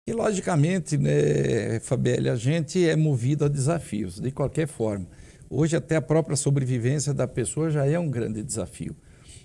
E, logicamente, né, Fabíola, a gente é movido a desafios, de qualquer forma. Hoje, até a própria sobrevivência da pessoa já é um grande desafio.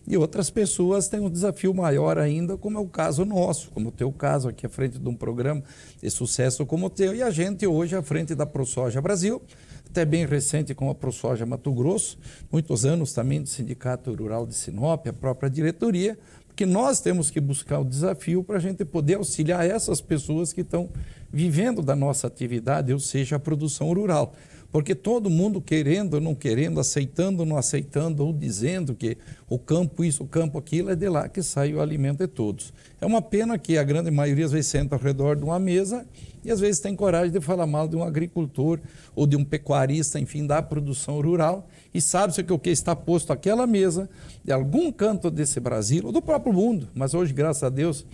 E outras pessoas têm um desafio maior ainda, como é o caso nosso, como o teu caso aqui à frente de um programa de sucesso como o teu. E a gente hoje à frente da ProSoja Brasil, até bem recente com a ProSoja Mato Grosso, muitos anos também do Sindicato Rural de Sinop, a própria diretoria, porque nós temos que buscar o desafio para a gente poder auxiliar essas pessoas que estão vivendo da nossa atividade, ou seja, a produção rural. Porque todo mundo querendo ou não querendo, aceitando ou não aceitando, ou dizendo que o campo isso, o campo aquilo, é de lá que sai o alimento de todos. É uma pena que a grande maioria às vezes senta ao redor de uma mesa e às vezes tem coragem de falar mal de um agricultor ou de um pecuarista, enfim, da produção rural, e sabe-se que o que está posto àquela mesa, de algum canto desse Brasil, ou do próprio mundo, mas hoje, graças a Deus,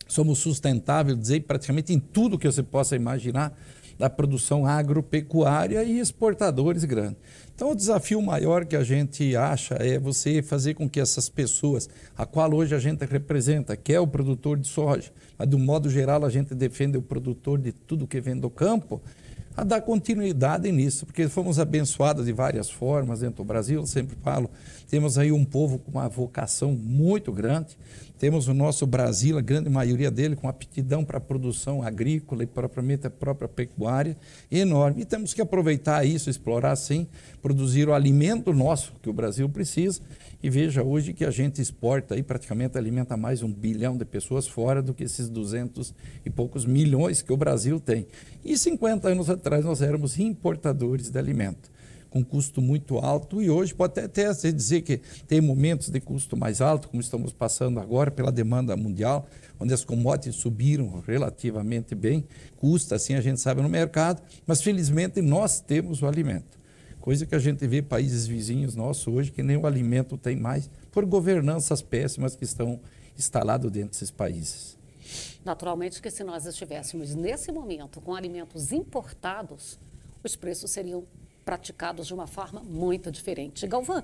somos sustentáveis, dizer, praticamente em tudo que você possa imaginar, da produção agropecuária e exportadores grandes. Então, o desafio maior que a gente acha é você fazer com que essas pessoas, a qual hoje a gente representa, que é o produtor de soja, mas de um modo geral a gente defende o produtor de tudo que vem do campo, a dar continuidade nisso, porque fomos abençoados de várias formas dentro do Brasil, eu sempre falo, temos aí um povo com uma vocação muito grande, temos o nosso Brasil, a grande maioria dele, com aptidão para a produção agrícola e propriamente a própria pecuária enorme, e temos que aproveitar isso, explorar sim, produzir o alimento nosso que o Brasil precisa, e veja hoje que a gente exporta aí, praticamente alimenta mais 1 bilhão de pessoas fora do que esses 200 e poucos milhões que o Brasil tem. E 50 anos atrás nós éramos importadores de alimento, com custo muito alto, e hoje pode até se dizer que tem momentos de custo mais alto, como estamos passando agora pela demanda mundial, onde as commodities subiram relativamente bem, custa assim, a gente sabe, no mercado, mas felizmente nós temos o alimento. Coisa que a gente vê países vizinhos nossos hoje, que nem o alimento tem mais, por governanças péssimas que estão instaladas dentro desses países. Naturalmente que se nós estivéssemos nesse momento com alimentos importados, os preços seriam praticados de uma forma muito diferente. Galvão,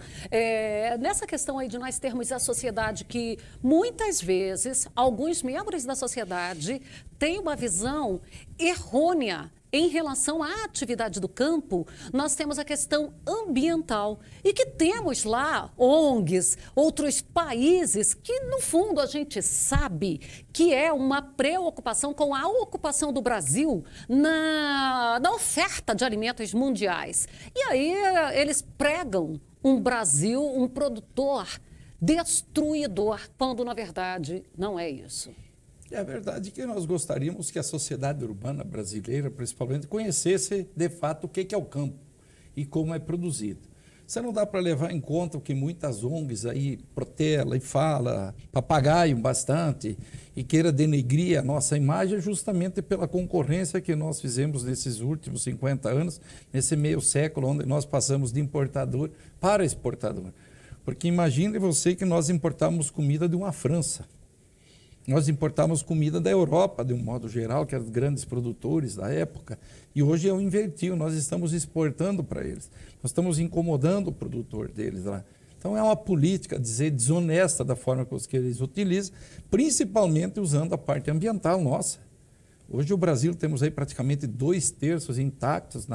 nessa questão aí de nós termos a sociedade que muitas vezes alguns membros da sociedade têm uma visão errônea em relação à atividade do campo, nós temos a questão ambiental e que temos lá ONGs, outros países que, no fundo, a gente sabe que é uma preocupação com a ocupação do Brasil na oferta de alimentos mundiais. E aí eles pregam um Brasil, um produtor destruidor, quando, na verdade, não é isso. É verdade que nós gostaríamos que a sociedade urbana brasileira, principalmente, conhecesse de fato o que é o campo e como é produzido. Você não dá para levar em conta o que muitas ONGs aí protela e fala, papagaiam bastante e queira denegrir a nossa imagem justamente pela concorrência que nós fizemos nesses últimos 50 anos, nesse meio século, onde nós passamos de importador para exportador. Porque imagine você que nós importamos comida de uma França. Nós importamos comida da Europa, de um modo geral, que eram os grandes produtores da época, e hoje é o invertido, nós estamos exportando para eles. Nós estamos incomodando o produtor deles lá. Então é uma política, dizer, desonesta da forma que eles utilizam, principalmente usando a parte ambiental nossa. Hoje o Brasil temos aí praticamente 2/3 intactos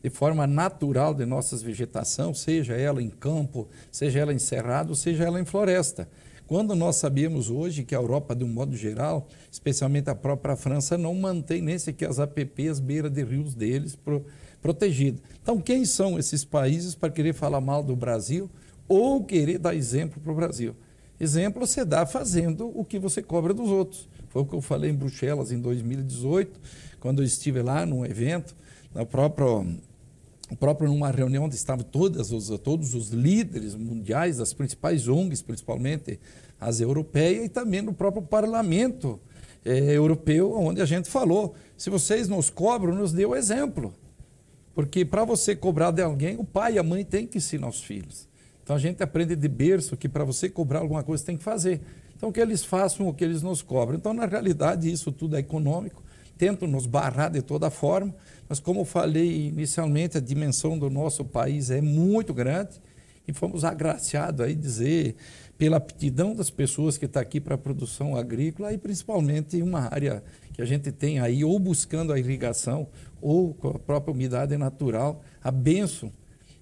de forma natural de nossas vegetação, seja ela em campo, seja ela em cerrado, seja ela em floresta. Quando nós sabemos hoje que a Europa, de um modo geral, especialmente a própria França, não mantém nem sequer as APPs beira de rios deles protegidas. Então, quem são esses países para querer falar mal do Brasil ou querer dar exemplo para o Brasil? Exemplo você dá fazendo o que você cobra dos outros. Foi o que eu falei em Bruxelas em 2018, quando eu estive lá num evento, numa reunião onde estavam todos os líderes mundiais, das principais ONGs, principalmente as europeias, e também no próprio parlamento europeu, onde a gente falou, se vocês nos cobram, nos dê o exemplo. Porque para você cobrar de alguém, o pai e a mãe têm que ensinar os filhos. Então a gente aprende de berço que para você cobrar alguma coisa tem que fazer. Então que eles façam o que eles nos cobram. Então na realidade isso tudo é econômico, tentam nos barrar de toda forma, mas como eu falei inicialmente, a dimensão do nosso país é muito grande e fomos agraciados aí dizer pela aptidão das pessoas que estão aqui para a produção agrícola e principalmente uma área que a gente tem aí ou buscando a irrigação ou com a própria umidade natural, a bênção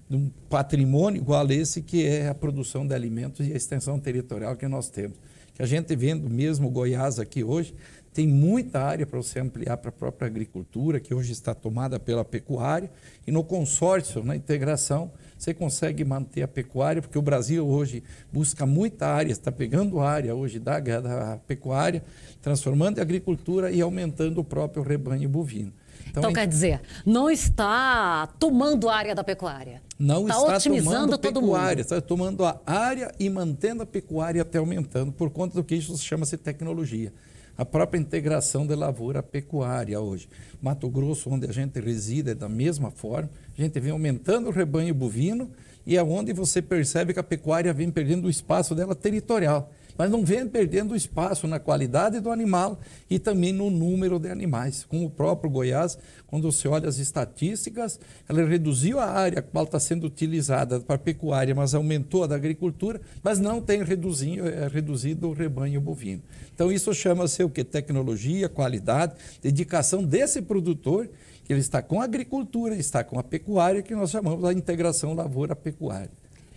de um patrimônio igual a esse que é a produção de alimentos e a extensão territorial que nós temos. Que a gente vendo mesmo Goiás aqui hoje, tem muita área para você ampliar para a própria agricultura, que hoje está tomada pela pecuária, e no consórcio, na integração, você consegue manter a pecuária, porque o Brasil hoje busca muita área, está pegando área hoje da pecuária, transformando em agricultura e aumentando o próprio rebanho bovino. Então, quer dizer, não está tomando a área da pecuária. Não está otimizando tomando pecuária, está tomando a área e mantendo a pecuária até aumentando, por conta do que isso chama-se tecnologia. A própria integração da lavoura pecuária hoje. Mato Grosso, onde a gente reside, é da mesma forma. A gente vem aumentando o rebanho bovino e é onde você percebe que a pecuária vem perdendo o espaço dela territorial. Mas não vem perdendo espaço na qualidade do animal e também no número de animais. Como o próprio Goiás, quando você olha as estatísticas, ela reduziu a área qual está sendo utilizada para a pecuária, mas aumentou a da agricultura, mas não tem reduzido o rebanho bovino. Então isso chama-se o quê? Tecnologia, qualidade, dedicação desse produtor, que ele está com a agricultura, está com a pecuária, que nós chamamos de integração lavoura-pecuária.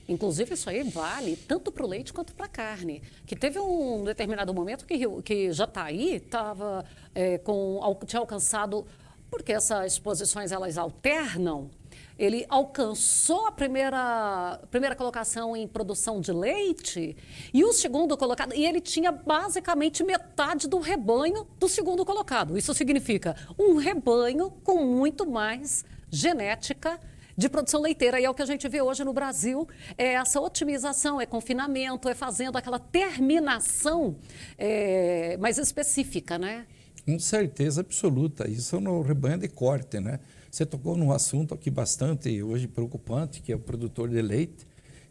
Inclusive, isso aí vale tanto para o leite quanto para a carne. Que teve um determinado momento que Jataí estava tinha alcançado, porque essas posições elas alternam, ele alcançou a primeira colocação em produção de leite e o segundo colocado, e ele tinha basicamente metade do rebanho do segundo colocado. Isso significa um rebanho com muito mais genética de produção leiteira. E é o que a gente vê hoje no Brasil, é essa otimização, é confinamento, é fazendo aquela terminação mais específica, né? Com certeza absoluta. Isso no rebanho de corte, né? Você tocou num assunto aqui bastante hoje preocupante, que é o produtor de leite.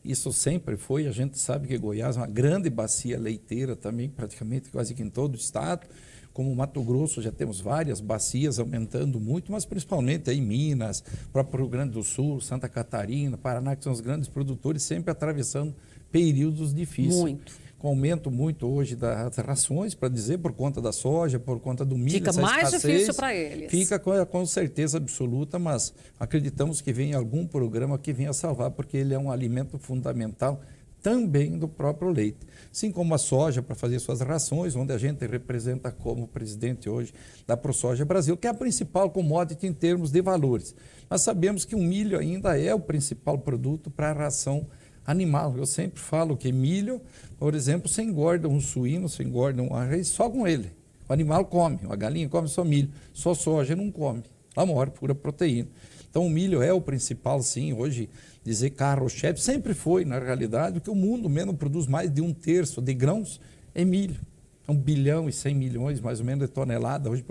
Isso sempre foi, a gente sabe que Goiás é uma grande bacia leiteira também, praticamente quase que em todo o estado. Como Mato Grosso, já temos várias bacias aumentando muito, mas principalmente aí em Minas, próprio Rio Grande do Sul, Santa Catarina, Paraná, que são os grandes produtores, sempre atravessando períodos difíceis. Muito. Com aumento muito hoje das rações, para dizer, por conta da soja, por conta do milho. Fica mais difícil para eles. Fica com certeza absoluta, mas acreditamos que vem algum programa que venha salvar, porque ele é um alimento fundamental também do próprio leite. Assim como a soja para fazer suas rações, onde a gente representa como presidente hoje da ProSoja Brasil, que é a principal commodity em termos de valores. Mas sabemos que o milho ainda é o principal produto para a ração animal. Eu sempre falo que milho, por exemplo, você engorda um suíno, você engorda um arroz só com ele. O animal come, a galinha come só milho, só soja não come. Ela morre, pura proteína. Então o milho é o principal, sim, hoje dizer carro-chefe, sempre foi, na realidade, porque o mundo mesmo produz mais de 1/3 de grãos é milho. 1 bilhão e 100 milhões, mais ou menos, de toneladas, hoje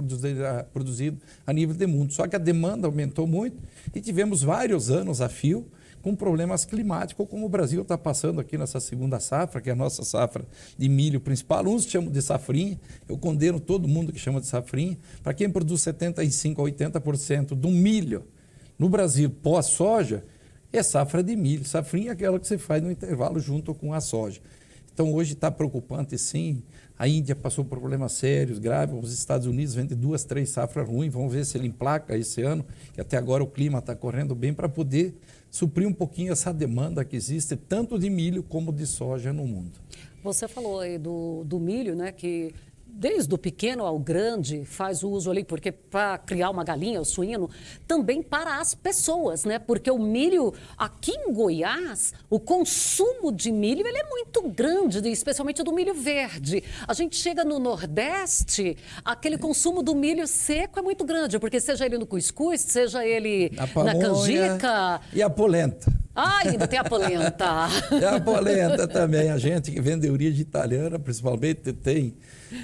produzido a nível de mundo. Só que a demanda aumentou muito e tivemos vários anos a fio com problemas climáticos, como o Brasil está passando aqui nessa segunda safra, que é a nossa safra de milho principal. Uns chamam de safrinha, eu condeno todo mundo que chama de safrinha. Para quem produz 75% a 80% do milho no Brasil pós-soja, é safra de milho. Safrinha é aquela que você faz no intervalo junto com a soja. Então hoje está preocupante sim. A Índia passou por problemas sérios, graves. Os Estados Unidos vendem 2, 3 safras ruins. Vamos ver se ele emplaca esse ano, que até agora o clima está correndo bem, para poder suprir um pouquinho essa demanda que existe, tanto de milho como de soja no mundo. Você falou aí do milho, né, que desde o pequeno ao grande faz o uso ali, porque para criar uma galinha, o suíno, também para as pessoas, né? Porque o milho, aqui em Goiás, o consumo de milho ele é muito grande, especialmente do milho verde. A gente chega no Nordeste, aquele consumo do milho seco é muito grande, porque seja ele no cuscuz, seja ele na canjica. E a polenta. Ah, ainda tem a polenta. E a polenta também. A gente que vende origem italiana, principalmente, tem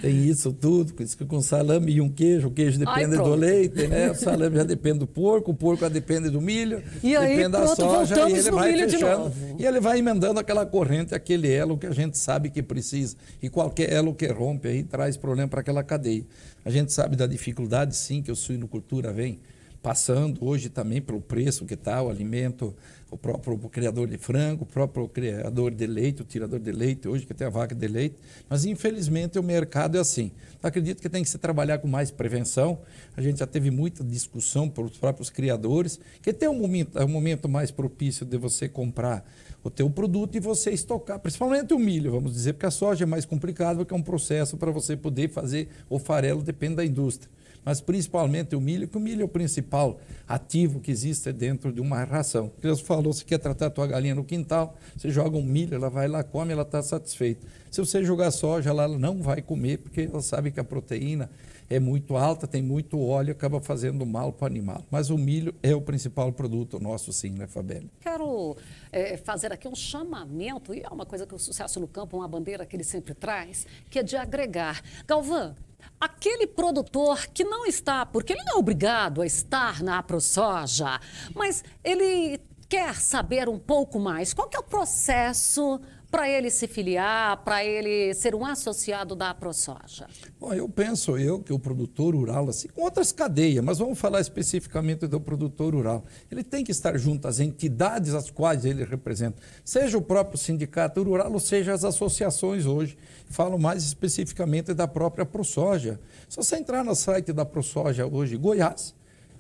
isso tudo, com salame e um queijo. O queijo depende do leite, né? O salame já depende do porco, o porco já depende do milho, e aí, depende da soja, e ele vai milho fechando. E ele vai emendando aquela corrente, aquele elo que a gente sabe que precisa. E qualquer elo que rompe aí traz problema para aquela cadeia. A gente sabe da dificuldade, sim, que o suinocultura vem passando hoje também pelo preço que está o alimento, o próprio criador de frango, o próprio criador de leite, o tirador de leite, hoje que tem a vaca de leite, mas infelizmente o mercado é assim. Eu acredito que tem que se trabalhar com mais prevenção, a gente já teve muita discussão pelos próprios criadores, que tem um momento mais propício de você comprar o teu produto e você estocar, principalmente o milho, vamos dizer, porque a soja é mais complicado, porque é um processo para você poder fazer o farelo, depende da indústria. Mas principalmente o milho, que o milho é o principal ativo que existe dentro de uma ração. Deus falou, você quer tratar a tua galinha no quintal, você joga um milho, ela vai lá, come, ela está satisfeita. Se você jogar soja lá, ela não vai comer, porque ela sabe que a proteína é muito alta, tem muito óleo, acaba fazendo mal para o animal. Mas o milho é o principal produto nosso, sim, né, Fabélia? Quero fazer aqui um chamamento, e é uma coisa que o Sucesso no Campo, uma bandeira que ele sempre traz, que é de agregar. Galvão, aquele produtor que não está, porque ele não é obrigado a estar na AproSoja, mas ele quer saber um pouco mais, qual que é o processo para ele se filiar, para ele ser um associado da AproSoja? Bom, eu penso que o produtor rural, assim, com outras cadeias, mas vamos falar especificamente do produtor rural, ele tem que estar junto às entidades às quais ele representa, seja o próprio sindicato rural, ou seja as associações hoje. Falo mais especificamente da própria AproSoja. Se você entrar no site da AproSoja hoje, Goiás,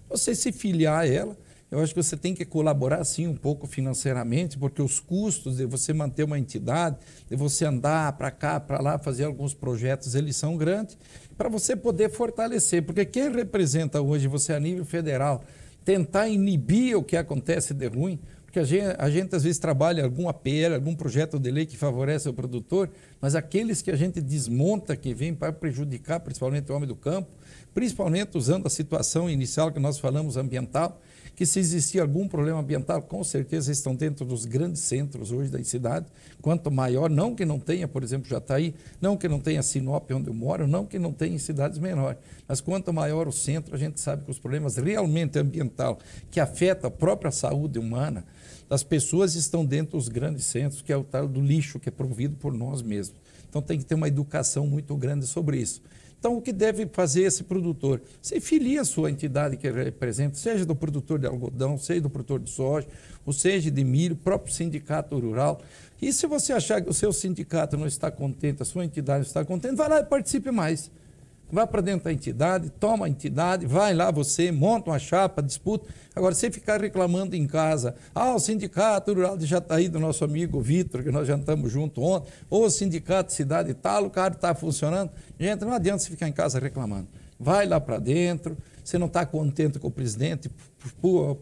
você se filiar a ela, eu acho que você tem que colaborar, sim, um pouco financeiramente, porque os custos de você manter uma entidade, de você andar para cá, para lá, fazer alguns projetos, eles são grandes, para você poder fortalecer. Porque quem representa hoje você a nível federal, tentar inibir o que acontece de ruim, porque a gente às vezes trabalha algum APL, algum projeto de lei que favorece o produtor, mas aqueles que a gente desmonta, que vêm para prejudicar, principalmente o homem do campo, principalmente usando a situação inicial que nós falamos ambiental, que se existir algum problema ambiental, com certeza estão dentro dos grandes centros hoje da cidade. Quanto maior, não que não tenha, por exemplo, Jataí, não que não tenha Sinop, onde eu moro, não que não tenha em cidades menores, mas quanto maior o centro, a gente sabe que os problemas realmente ambiental que afetam a própria saúde humana das pessoas estão dentro dos grandes centros, que é o tal do lixo que é provido por nós mesmos. Então tem que ter uma educação muito grande sobre isso. Então, o que deve fazer esse produtor? Você filia a sua entidade que ele representa, seja do produtor de algodão, seja do produtor de soja, ou seja de milho, próprio sindicato rural. E se você achar que o seu sindicato não está contente, a sua entidade não está contente, vai lá e participe mais. Vá para dentro da entidade, toma a entidade, vai lá você, monta uma chapa, disputa. Agora, você ficar reclamando em casa, o sindicato rural de Jataí do nosso amigo Vitor, que nós jantamos junto ontem, ou o sindicato de cidade tal, o cara está funcionando. Gente, não adianta você ficar em casa reclamando. Vai lá para dentro, você não está contente com o presidente,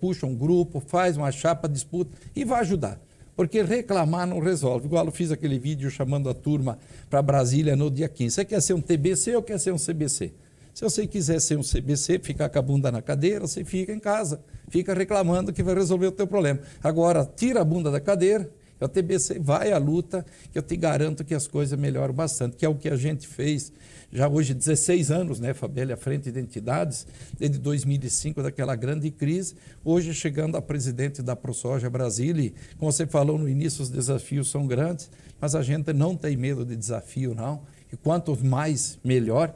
puxa um grupo, faz uma chapa, disputa e vai ajudar. Porque reclamar não resolve. Igual eu fiz aquele vídeo chamando a turma para Brasília no dia 15. Você quer ser um TBC ou quer ser um CBC? Se você quiser ser um CBC, ficar com a bunda na cadeira, você fica em casa, fica reclamando que vai resolver o teu problema. Agora, tira a bunda da cadeira, o TBC vai à luta, que eu te garanto que as coisas melhoram bastante, que é o que a gente fez já hoje 16 anos, né, Fabélia, à frente de entidades, desde 2005, daquela grande crise, hoje chegando a presidente da AproSoja Brasília, e, como você falou no início, os desafios são grandes, mas a gente não tem medo de desafio, não, e quanto mais, melhor,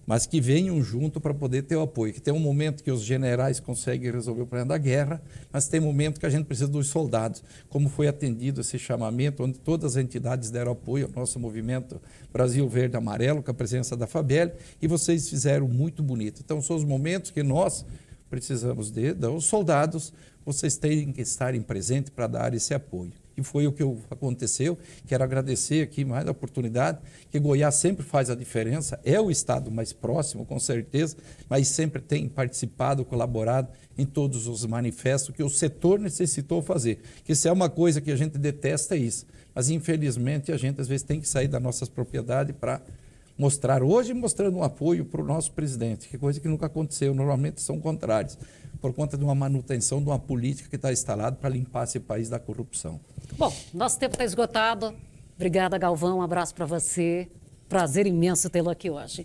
mas que venham junto para poder ter o apoio. Que tem um momento que os generais conseguem resolver o problema da guerra, mas tem um momento que a gente precisa dos soldados. Como foi atendido esse chamamento, onde todas as entidades deram apoio ao nosso movimento Brasil Verde Amarelo, com a presença da Fabélia, e vocês fizeram muito bonito. Então, são os momentos que nós precisamos os soldados, vocês têm que estarem presentes para dar esse apoio. E foi o que aconteceu. Quero agradecer aqui mais a oportunidade, que Goiás sempre faz a diferença, é o estado mais próximo, com certeza, mas sempre tem participado, colaborado em todos os manifestos que o setor necessitou fazer. Que isso é uma coisa que a gente detesta, isso. Mas, infelizmente, a gente às vezes tem que sair das nossas propriedades para mostrar, hoje mostrando um apoio para o nosso presidente, que coisa que nunca aconteceu, normalmente são contrários, por conta de uma manutenção de uma política que está instalada para limpar esse país da corrupção. Bom, nosso tempo está esgotado. Obrigada, Galvão. Um abraço para você. Prazer imenso tê-lo aqui hoje.